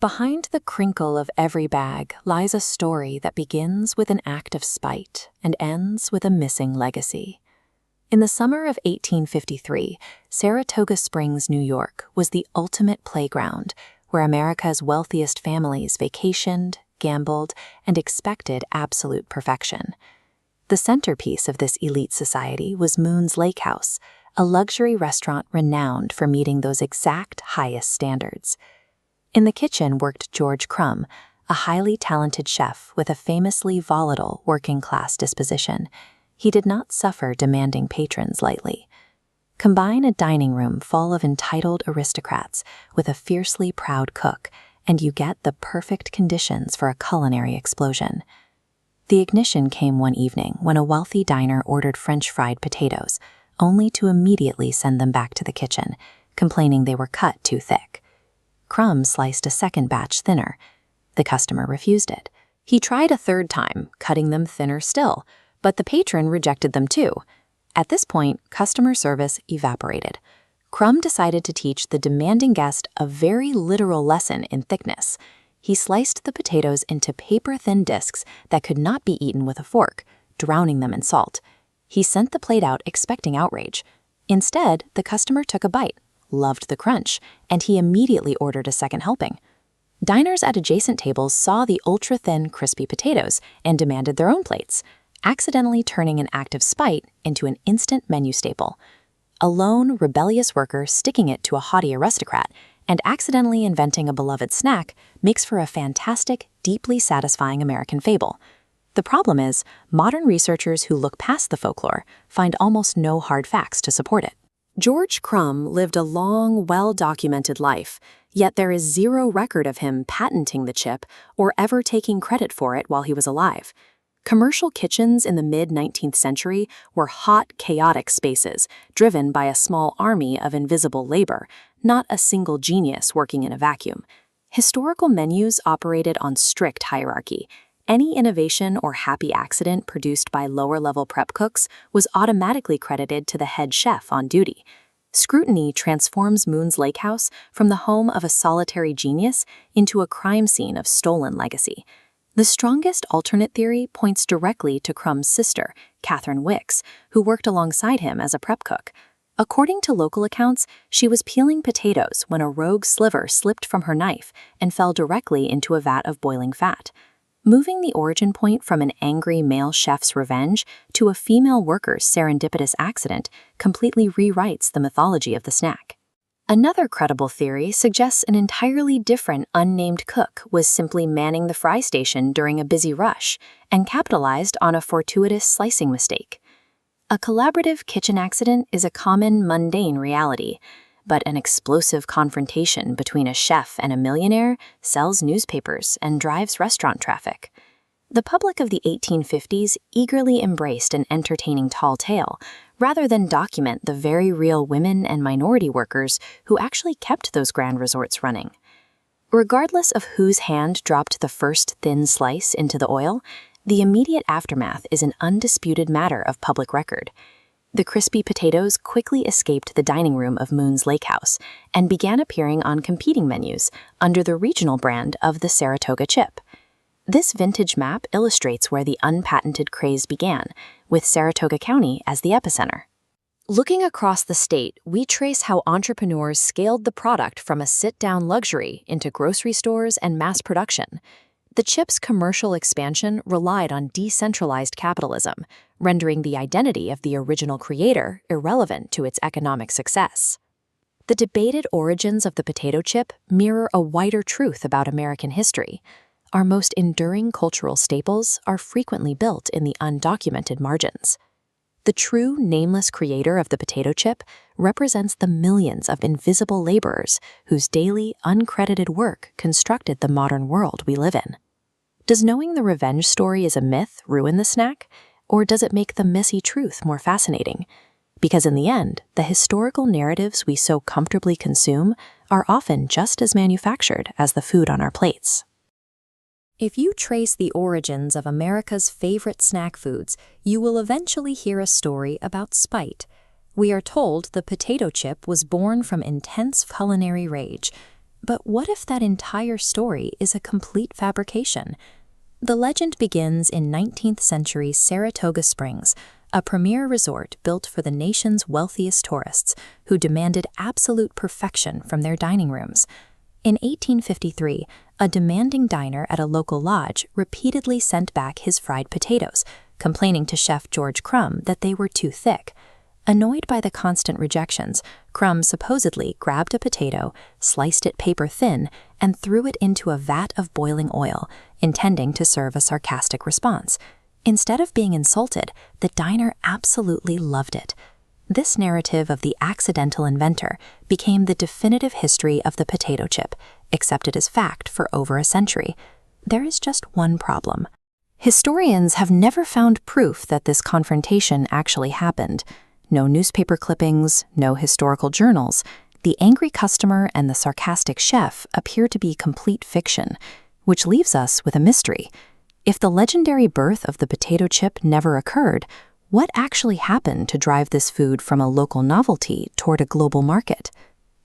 Behind the crinkle of every bag lies a story that begins with an act of spite and ends with a missing legacy. In the summer of 1853, Saratoga Springs, New York, was the ultimate playground where America's wealthiest families vacationed, gambled, and expected absolute perfection. The centerpiece of this elite society was Moon's Lake House, a luxury restaurant renowned for meeting those exact highest standards. In the kitchen worked George Crum, a highly talented chef with a famously volatile working-class disposition. He did not suffer demanding patrons lightly. Combine a dining room full of entitled aristocrats with a fiercely proud cook, and you get the perfect conditions for a culinary explosion. The ignition came one evening when a wealthy diner ordered French fried potatoes, only to immediately send them back to the kitchen, complaining they were cut too thick. Crum sliced a second batch thinner. The customer refused it. He tried a third time, cutting them thinner still, but the patron rejected them too. At this point, customer service evaporated. Crum decided to teach the demanding guest a very literal lesson in thickness. He sliced the potatoes into paper-thin discs that could not be eaten with a fork, drowning them in salt. He sent the plate out expecting outrage. Instead, the customer took a bite, loved the crunch, and he immediately ordered a second helping. Diners at adjacent tables saw the ultra-thin, crispy potatoes and demanded their own plates, accidentally turning an act of spite into an instant menu staple. A lone, rebellious worker sticking it to a haughty aristocrat and accidentally inventing a beloved snack makes for a fantastic, deeply satisfying American fable. The problem is, modern researchers who look past the folklore find almost no hard facts to support it. George Crum lived a long, well-documented life, yet there is zero record of him patenting the chip or ever taking credit for it while he was alive. Commercial kitchens in the mid-19th century were hot, chaotic spaces driven by a small army of invisible labor, not a single genius working in a vacuum. Historical menus operated on strict hierarchy. Any innovation or happy accident produced by lower-level prep cooks was automatically credited to the head chef on duty. Scrutiny transforms Moon's Lake House from the home of a solitary genius into a crime scene of stolen legacy. The strongest alternate theory points directly to Crum's sister, Catherine Wicks, who worked alongside him as a prep cook. According to local accounts, she was peeling potatoes when a rogue sliver slipped from her knife and fell directly into a vat of boiling fat. Moving the origin point from an angry male chef's revenge to a female worker's serendipitous accident completely rewrites the mythology of the snack. Another credible theory suggests an entirely different unnamed cook was simply manning the fry station during a busy rush and capitalized on a fortuitous slicing mistake. A collaborative kitchen accident is a common, mundane reality, but an explosive confrontation between a chef and a millionaire sells newspapers and drives restaurant traffic. The public of the 1850s eagerly embraced an entertaining tall tale, rather than document the very real women and minority workers who actually kept those grand resorts running. Regardless of whose hand dropped the first thin slice into the oil, the immediate aftermath is an undisputed matter of public record. The crispy potatoes quickly escaped the dining room of Moon's Lake House and began appearing on competing menus under the regional brand of the Saratoga chip. This vintage map illustrates where the unpatented craze began, with Saratoga County as the epicenter. Looking across the state, we trace how entrepreneurs scaled the product from a sit-down luxury into grocery stores and mass production. The chip's commercial expansion relied on decentralized capitalism, rendering the identity of the original creator irrelevant to its economic success. The debated origins of the potato chip mirror a wider truth about American history. Our most enduring cultural staples are frequently built in the undocumented margins. The true, nameless creator of the potato chip represents the millions of invisible laborers whose daily, uncredited work constructed the modern world we live in. Does knowing the revenge story is a myth ruin the snack, or does it make the messy truth more fascinating? Because in the end, the historical narratives we so comfortably consume are often just as manufactured as the food on our plates. If you trace the origins of America's favorite snack foods, you will eventually hear a story about spite. We are told the potato chip was born from intense culinary rage, But what if that entire story is a complete fabrication? The legend begins in 19th century Saratoga Springs, a premier resort built for the nation's wealthiest tourists who demanded absolute perfection from their dining rooms. In 1853, a demanding diner at a local lodge repeatedly sent back his fried potatoes, complaining to chef George Crum that they were too thick. Annoyed by the constant rejections, Crum supposedly grabbed a potato, sliced it paper thin, and threw it into a vat of boiling oil, intending to serve a sarcastic response. Instead of being insulted, the diner absolutely loved it. This narrative of the accidental inventor became the definitive history of the potato chip, accepted as fact for over a century. There is just one problem. Historians have never found proof that this confrontation actually happened. No newspaper clippings, no historical journals. The angry customer and the sarcastic chef appear to be complete fiction, which leaves us with a mystery. If the legendary birth of the potato chip never occurred, what actually happened to drive this food from a local novelty toward a global market?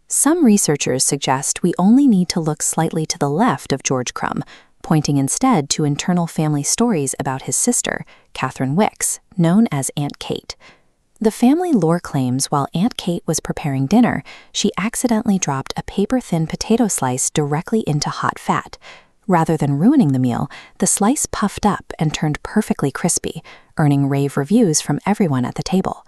Some researchers suggest we only need to look slightly to the left of George Crum, pointing instead to internal family stories about his sister, Catherine Wicks, known as Aunt Kate. The family lore claims while Aunt Kate was preparing dinner, she accidentally dropped a paper-thin potato slice directly into hot fat. Rather than ruining the meal, the slice puffed up and turned perfectly crispy, earning rave reviews from everyone at the table.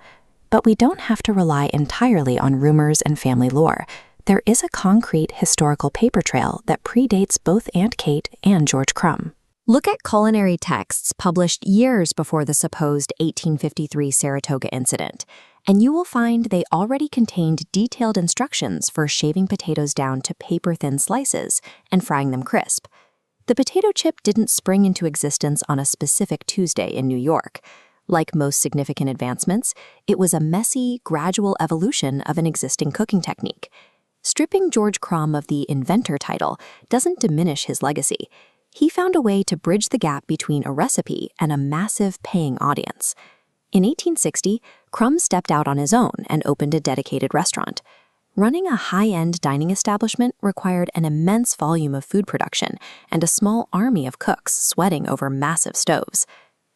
But we don't have to rely entirely on rumors and family lore. There is a concrete historical paper trail that predates both Aunt Kate and George Crum. Look at culinary texts published years before the supposed 1853 Saratoga incident, and you will find they already contained detailed instructions for shaving potatoes down to paper-thin slices and frying them crisp. The potato chip didn't spring into existence on a specific Tuesday in New York. Like most significant advancements, it was a messy, gradual evolution of an existing cooking technique. Stripping George Crum of the inventor title doesn't diminish his legacy. He found a way to bridge the gap between a recipe and a massive paying audience. In 1860, Crum stepped out on his own and opened a dedicated restaurant. Running a high-end dining establishment required an immense volume of food production and a small army of cooks sweating over massive stoves.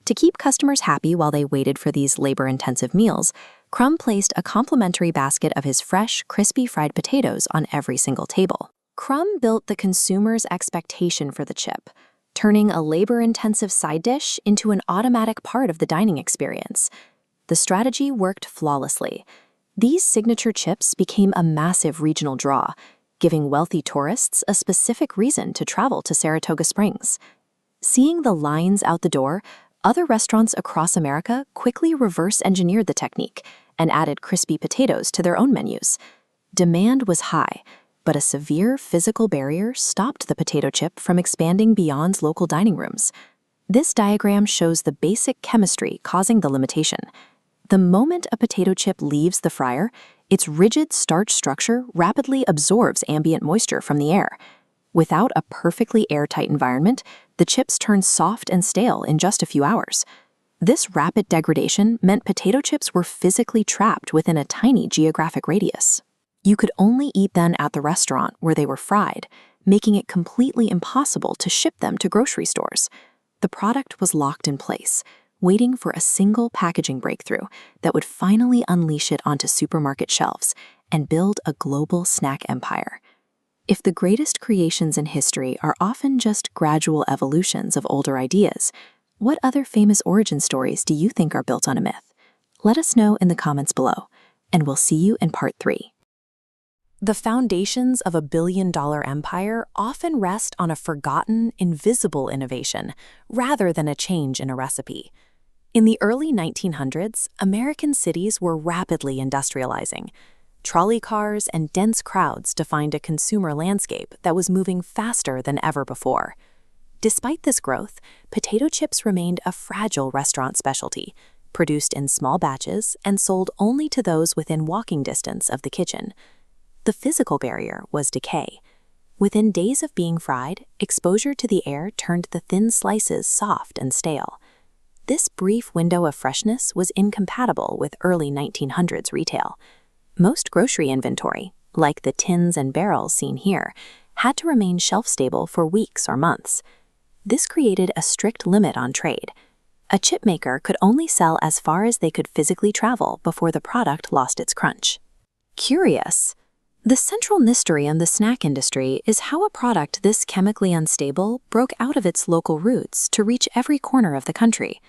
To keep customers happy while they waited for these labor-intensive meals, Crum placed a complimentary basket of his fresh, crispy fried potatoes on every single table. Crum built the consumer's expectation for the chip, turning a labor-intensive side dish into an automatic part of the dining experience. The strategy worked flawlessly. These signature chips became a massive regional draw, giving wealthy tourists a specific reason to travel to Saratoga Springs. Seeing the lines out the door, other restaurants across America quickly reverse-engineered the technique and added crispy potatoes to their own menus. Demand was high, but a severe physical barrier stopped the potato chip from expanding beyond local dining rooms. This diagram shows the basic chemistry causing the limitation. The moment a potato chip leaves the fryer, its rigid starch structure rapidly absorbs ambient moisture from the air. Without a perfectly airtight environment, the chips turn soft and stale in just a few hours. This rapid degradation meant potato chips were physically trapped within a tiny geographic radius. You could only eat them at the restaurant where they were fried, making it completely impossible to ship them to grocery stores. The product was locked in place, waiting for a single packaging breakthrough that would finally unleash it onto supermarket shelves and build a global snack empire. If the greatest creations in history are often just gradual evolutions of older ideas, what other famous origin stories do you think are built on a myth? Let us know in the comments below, and we'll see you in part 3. The foundations of a billion-dollar empire often rest on a forgotten, invisible innovation, rather than a change in a recipe. In the early 1900s, American cities were rapidly industrializing. Trolley cars and dense crowds defined a consumer landscape that was moving faster than ever before. Despite this growth, potato chips remained a fragile restaurant specialty, produced in small batches and sold only to those within walking distance of the kitchen. The physical barrier was decay. Within days of being fried, exposure to the air turned the thin slices soft and stale. This brief window of freshness was incompatible with early 1900s retail. Most grocery inventory, like the tins and barrels seen here, had to remain shelf-stable for weeks or months. This created a strict limit on trade. A chip maker could only sell as far as they could physically travel before the product lost its crunch. Curious. The central mystery in the snack industry is how a product this chemically unstable broke out of its local roots to reach every corner of the country.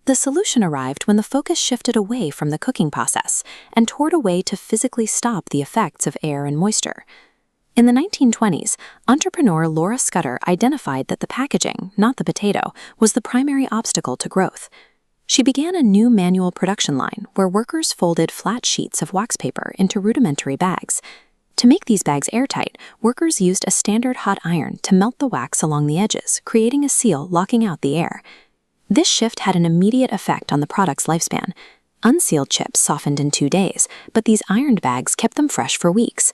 The solution arrived when the focus shifted away from the cooking process and toward a way to physically stop the effects of air and moisture. In the 1920s, entrepreneur Laura Scudder identified that the packaging, not the potato, was the primary obstacle to growth. She began a new manual production line where workers folded flat sheets of wax paper into rudimentary bags. To make these bags airtight, workers used a standard hot iron to melt the wax along the edges, creating a seal locking out the air. This shift had an immediate effect on the product's lifespan. Unsealed chips softened in 2 days, but these ironed bags kept them fresh for weeks.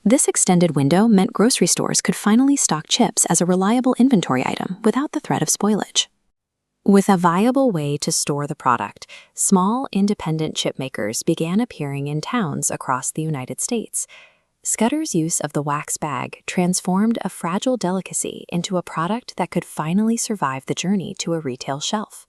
This extended window meant grocery stores could finally stock chips as a reliable inventory item without the threat of spoilage. With a viable way to store the product, small, independent chip makers began appearing in towns across the United States. Scudder's use of the wax bag transformed a fragile delicacy into a product that could finally survive the journey to a retail shelf.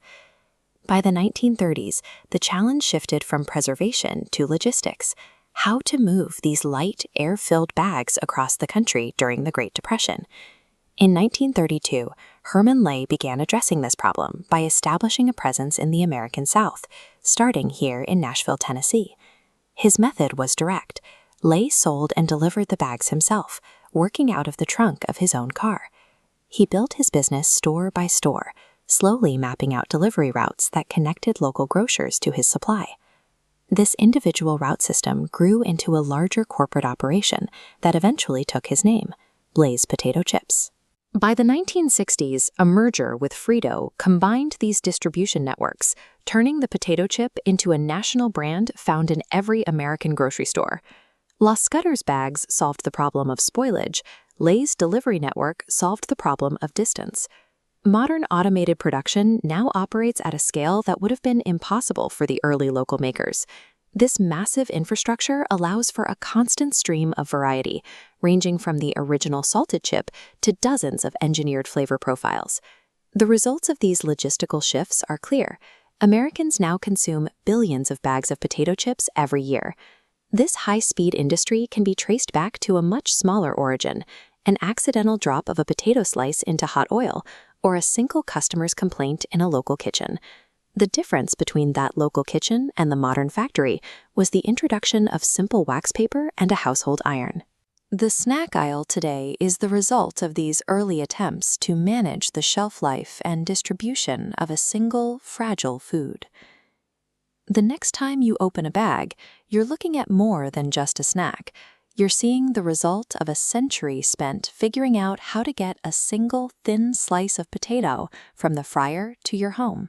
By the 1930s, the challenge shifted from preservation to logistics: how to move these light, air-filled bags across the country during the Great Depression. In 1932, Herman Lay began addressing this problem by establishing a presence in the American South, starting here in Nashville, Tennessee. His method was direct. Lay sold and delivered the bags himself, working out of the trunk of his own car. He built his business store by store, slowly mapping out delivery routes that connected local grocers to his supply. This individual route system grew into a larger corporate operation that eventually took his name, Lay's Potato Chips. By the 1960s, a merger with Frito combined these distribution networks, turning the potato chip into a national brand found in every American grocery store. While Scudder's bags solved the problem of spoilage, Lay's delivery network solved the problem of distance. Modern automated production now operates at a scale that would have been impossible for the early local makers. This massive infrastructure allows for a constant stream of variety, ranging from the original salted chip to dozens of engineered flavor profiles. The results of these logistical shifts are clear. Americans now consume billions of bags of potato chips every year. This high-speed industry can be traced back to a much smaller origin: an accidental drop of a potato slice into hot oil, or a single customer's complaint in a local kitchen. The difference between that local kitchen and the modern factory was the introduction of simple wax paper and a household iron. The snack aisle today is the result of these early attempts to manage the shelf life and distribution of a single, fragile food. The next time you open a bag, you're looking at more than just a snack. You're seeing the result of a century spent figuring out how to get a single thin slice of potato from the fryer to your home.